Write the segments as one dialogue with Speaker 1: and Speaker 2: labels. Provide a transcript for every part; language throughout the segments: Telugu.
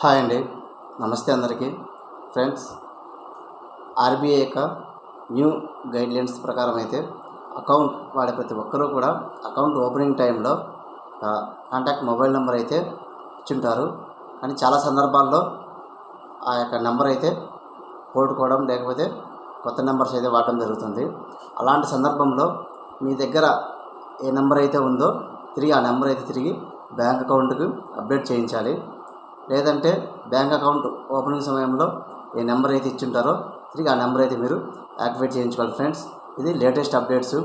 Speaker 1: హాయ్ అండి, నమస్తే అందరికీ. ఫ్రెండ్స్, ఆర్బీఐ యొక్క న్యూ గైడ్లైన్స్ ప్రకారం అయితే అకౌంట్ వాడే ప్రతి ఒక్కరూ కూడా అకౌంట్ ఓపెనింగ్ టైంలో కాంటాక్ట్ మొబైల్ నెంబర్ అయితే ఇచ్చుంటారు. కానీ చాలా సందర్భాల్లో ఆ యొక్క నెంబర్ అయితే పోగొట్టుకోవడం లేకపోతే కొత్త నెంబర్స్ అయితే వాడటం జరుగుతుంది. అలాంటి సందర్భంలో మీ దగ్గర ఏ నెంబర్ అయితే ఉందో ఆ నెంబర్ అయితే తిరిగి బ్యాంక్ అకౌంట్కి అప్డేట్ చేయించాలి. లేదంటే బ్యాంక్ అకౌంట్ ఓపెనింగ్ సమయంలో ఏ నెంబర్ అయితే ఇచ్చుంటారో తిరిగి ఆ నెంబర్ అయితే మీరు యాక్టివేట్ చేయించుకోవాలి. ఫ్రెండ్స్, ఇది లేటెస్ట్ అప్డేట్స్.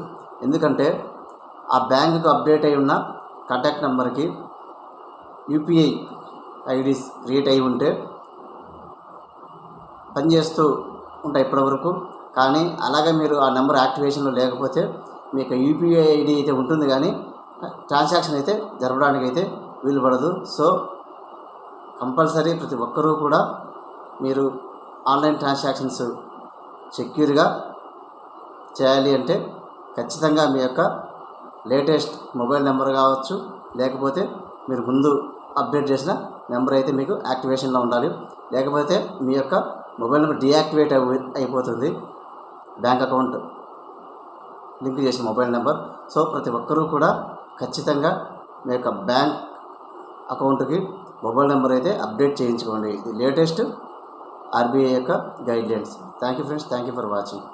Speaker 1: ఎందుకంటే ఆ బ్యాంకుకు అప్డేట్ అయి ఉన్న కాంటాక్ట్ నెంబర్కి యూపీఐ ఐడీస్ క్రియేట్ అయి ఉంటే పనిచేస్తూ ఉంటాయి ఇప్పటివరకు. కానీ అలాగే మీరు ఆ నెంబర్ యాక్టివేషన్లో లేకపోతే మీకు యూపీఐ ఐడి అయితే ఉంటుంది, కానీ ట్రాన్సాక్షన్ అయితే జరపడానికి అయితే వీలు పడదు. సో కంపల్సరీ ప్రతి ఒక్కరూ కూడా మీరు ఆన్లైన్ ట్రాన్సాక్షన్స్ సెక్యూర్గా చేయాలి అంటే ఖచ్చితంగా మీ యొక్క లేటెస్ట్ మొబైల్ నెంబర్ కావచ్చు, లేకపోతే మీరు ముందు అప్డేట్ చేసిన నెంబర్ అయితే మీకు యాక్టివేషన్లో ఉండాలి. లేకపోతే మీ యొక్క మొబైల్ నెంబర్ డీయాక్టివేట్ అయిపోతుంది, బ్యాంక్ అకౌంట్ లింక్ చేసిన మొబైల్ నెంబర్. సో ప్రతి ఒక్కరూ కూడా ఖచ్చితంగా మీ యొక్క బ్యాంక్ అకౌంట్కి మొబైల్ నెంబర్ అయితే అప్డేట్ చేయించుకోండి. ఇది లేటెస్ట్ ఆర్బీఐ యొక్క guidelines. Thank you friends, thank you for watching.